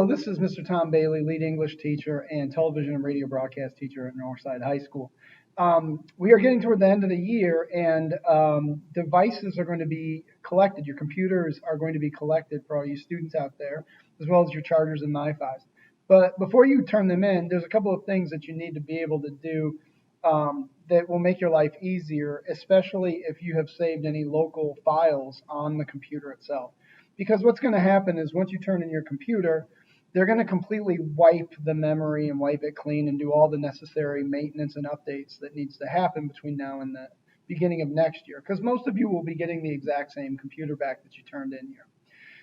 this is Mr. Tom Bailey, lead English teacher and television and radio broadcast teacher at Northside High School. We are getting toward the end of the year, and devices are going to be collected. Your computers are going to be collected for all you students out there, as well as your chargers and MiFis. But before you turn them in, there's a couple of things that you need to be able to do that will make your life easier, especially if you have saved any local files on the computer itself. Because what's going to happen is once you turn in your computer, they're going to completely wipe the memory and wipe it clean and do all the necessary maintenance and updates that needs to happen between now and the beginning of next year. Because most of you will be getting the exact same computer back that you turned in here.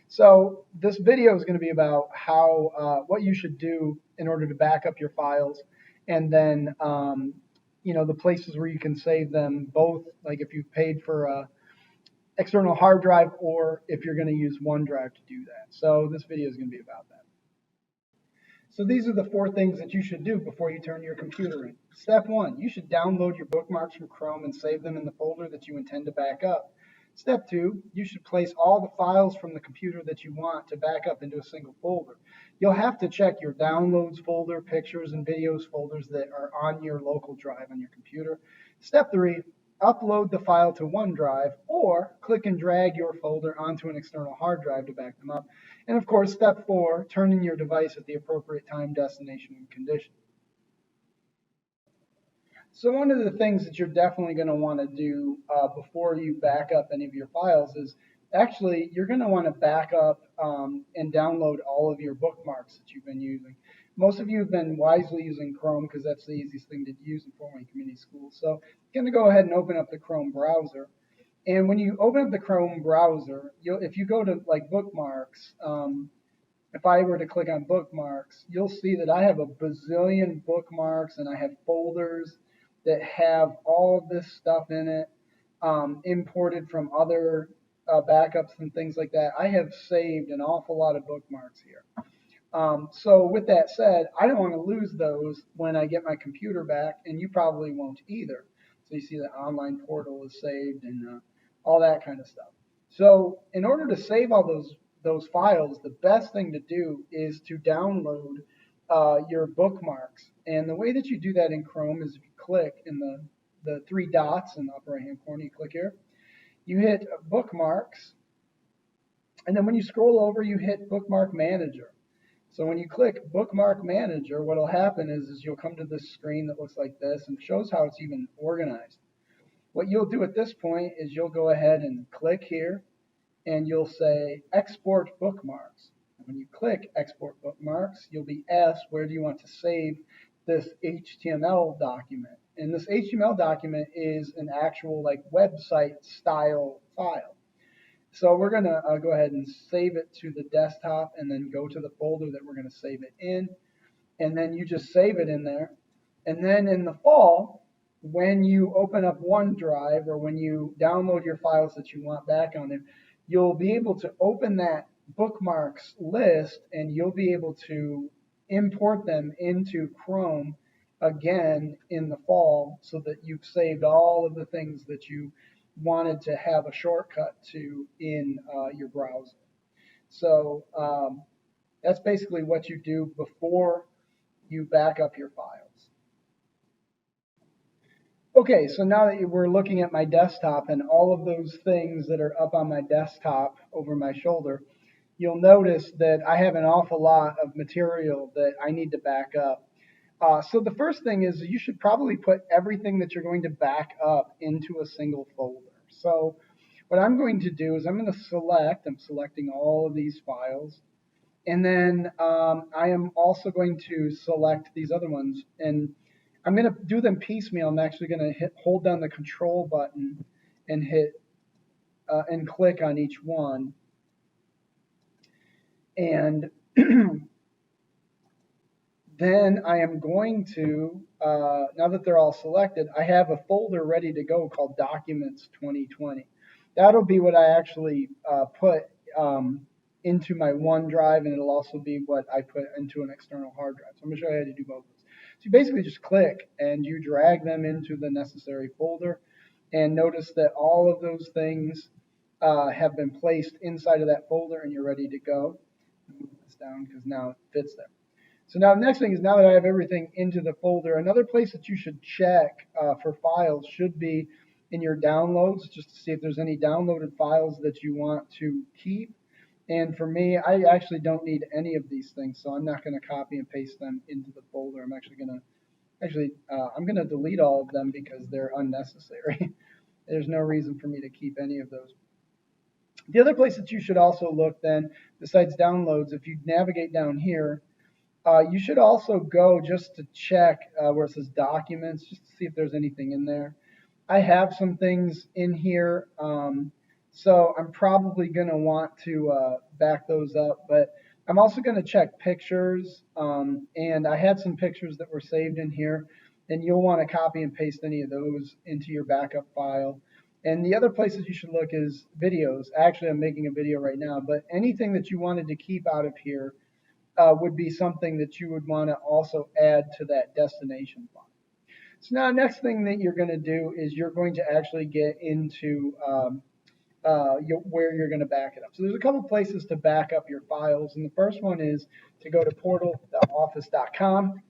So this video is going to be about how what you should do in order to back up your files, and then the places where you can save them, both like if you've paid for a external hard drive or if you're going to use OneDrive to do that. So this video is going to be about that. So these are the 4 things that you should do before you turn your computer in. Step 1, you should download your bookmarks from Chrome and save them in the folder that you intend to back up. Step 2, you should place all the files from the computer that you want to back up into a single folder. You'll have to check your downloads folder, pictures and videos folders that are on your local drive on your computer. Step 3, upload the file to OneDrive or click and drag your folder onto an external hard drive to back them up. And of course, step 4, turn in your device at the appropriate time, destination, and condition. So one of the things that you're definitely going to want to do before you back up any of your files is actually you're going to want to back up and download all of your bookmarks that you've been using. Most of you have been wisely using Chrome because that's the easiest thing to use in formerly community schools. So you're going to go ahead and open up the Chrome browser. And when you open up the Chrome browser, if you go to like Bookmarks, if I were to click on Bookmarks, you'll see that I have a bazillion bookmarks and I have folders that have all of this stuff in it, imported from other backups and things like that. I have saved an awful lot of bookmarks here. So with that said, I don't want to lose those when I get my computer back, and you probably won't either. So you see the online portal is saved and all that kind of stuff. So in order to save all those files, the best thing to do is to download your bookmarks. And the way that you do that in Chrome is if you click in the 3 dots in the upper right hand corner, you click here, you hit Bookmarks, and then when you scroll over, you hit Bookmark Manager. So when you click Bookmark Manager, what will happen is you'll come to this screen that looks like this and shows how it's even organized. What you'll do at this point is you'll go ahead and click here, and you'll say Export Bookmarks. And when you click Export Bookmarks, you'll be asked where do you want to save this HTML document. And this HTML document is an actual like website style file. So we're going to go ahead and save it to the desktop and then go to the folder that we're going to save it in. And then you just save it in there. And then in the fall, when you open up OneDrive or when you download your files that you want back on there, you'll be able to open that bookmarks list and you'll be able to import them into Chrome again in the fall so that you've saved all of the things that you wanted to have a shortcut to in your browser. So that's basically what you do before you back up your files. Okay, so now that we're looking at my desktop and all of those things that are up on my desktop over my shoulder, you'll notice that I have an awful lot of material that I need to back up. So the first thing is you should probably put everything that you're going to back up into a single folder. So what I'm going to do is I'm selecting all of these files, and then I am also going to select these other ones, and I'm going to do them piecemeal. I'm actually going to hold down the control button and hit and click on each one. And then I am going to, now that they're all selected, I have a folder ready to go called Documents 2020. That'll be what I actually put into my OneDrive, and it'll also be what I put into an external hard drive. So I'm going to show you how to do both of those. So you basically just click and you drag them into the necessary folder, and notice that all of those things have been placed inside of that folder and you're ready to go. Move this down because now it fits there. So now the next thing is, now that I have everything into the folder, another place that you should check for files should be in your downloads, just to see if there's any downloaded files that you want to keep. And for me, I actually don't need any of these things, so I'm not going to copy and paste them into the folder. I'm actually going to I'm going to delete all of them because they're unnecessary. There's no reason for me to keep any of those. The other place that you should also look then, besides downloads, if you navigate down here, you should also go just to check where it says documents, just to see if there's anything in there. I have some things in here, so I'm probably going to want to back those up, but I'm also going to check pictures, and I had some pictures that were saved in here, and you'll want to copy and paste any of those into your backup file. And the other places you should look is videos. Actually, I'm making a video right now, but anything that you wanted to keep out of here would be something that you would want to also add to that destination file. So now next thing that you're going to do is you're going to actually get into where you're going to back it up. So there's a couple places to back up your files, and the first one is to go to portal.office.com.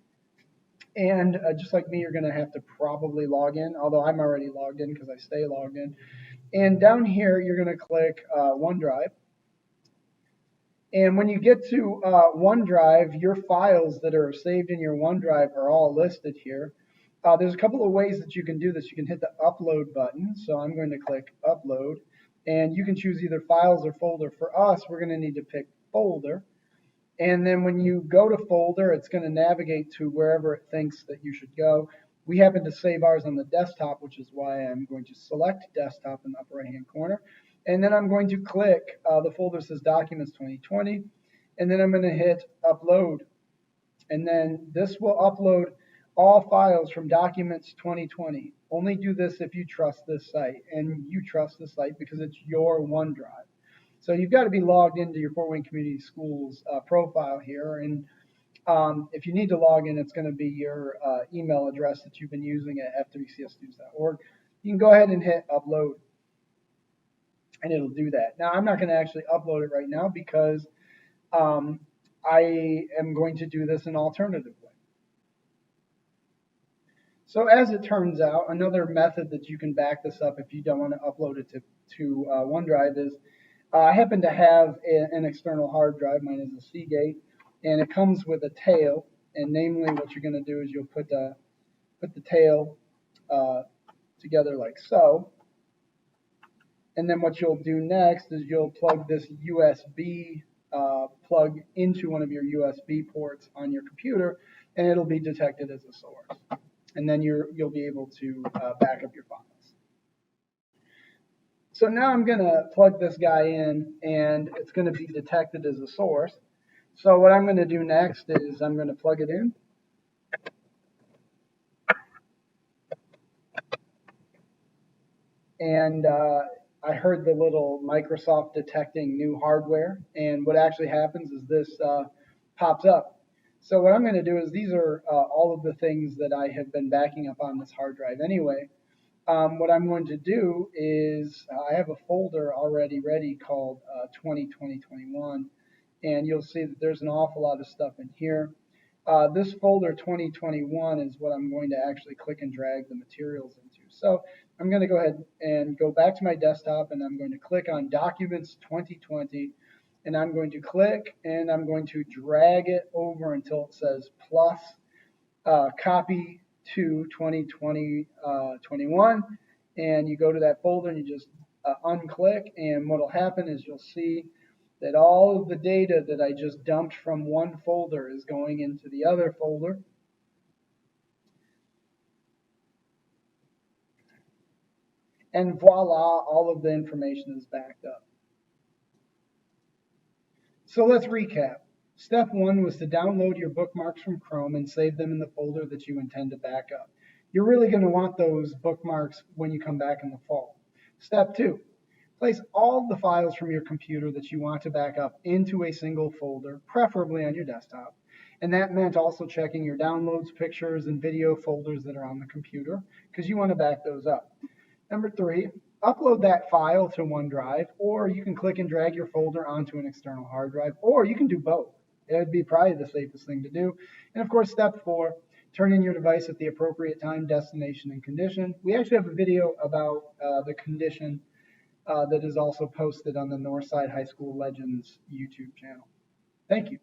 And just like me, you're going to have to probably log in, although I'm already logged in because I stay logged in. And down here, you're going to click OneDrive. And when you get to OneDrive, your files that are saved in your OneDrive are all listed here. There's a couple of ways that you can do this. You can hit the upload button. So I'm going to click upload. And you can choose either files or folder. For us, we're going to need to pick folder. And then when you go to folder, it's going to navigate to wherever it thinks that you should go. We happen to save ours on the desktop, which is why I'm going to select desktop in the upper right-hand corner. And then I'm going to click, the folder says Documents 2020, and then I'm going to hit Upload. And then this will upload all files from Documents 2020. Only do this if you trust this site, and you trust this site because it's your OneDrive. So you've got to be logged into your Fort Wayne Community Schools profile here, and if you need to log in, it's going to be your email address that you've been using at f3csstudents.org. You can go ahead and hit Upload, and it'll do that. Now, I'm not going to actually upload it right now because I am going to do this an alternative way. So as it turns out, another method that you can back this up if you don't want to upload it to OneDrive is I happen to have an external hard drive. Mine is a Seagate, and it comes with a tail. And namely, what you're going to do is you'll put the tail together like so. And then what you'll do next is you'll plug this USB plug into one of your USB ports on your computer, and it'll be detected as a source. And then you'll be able to back up your files. So now I'm going to plug this guy in, and it's going to be detected as a source. So what I'm going to do next is I'm going to plug it in. And I heard the little Microsoft detecting new hardware. And what actually happens is this pops up. So what I'm going to do is these are all of the things that I have been backing up on this hard drive anyway. What I'm going to do is I have a folder already ready called 2020-21, and you'll see that there's an awful lot of stuff in here. This folder 2021 is what I'm going to actually click and drag the materials into. So I'm going to go ahead and go back to my desktop, and I'm going to click on Documents 2020, and I'm going to click and I'm going to drag it over until it says plus copy to 2020-21, and you go to that folder and you just unclick, and what will happen is you'll see that all of the data that I just dumped from one folder is going into the other folder. And voila, all of the information is backed up. So let's recap. Step one was to download your bookmarks from Chrome and save them in the folder that you intend to back up. You're really going to want those bookmarks when you come back in the fall. Step two, place all the files from your computer that you want to back up into a single folder, preferably on your desktop. And that meant also checking your downloads, pictures, and video folders that are on the computer, because you want to back those up. Number three, upload that file to OneDrive, or you can click and drag your folder onto an external hard drive, or you can do both. It would be probably the safest thing to do. And of course, step 4, turn in your device at the appropriate time, destination, and condition. We actually have a video about the condition that is also posted on the Northside High School Legends YouTube channel. Thank you.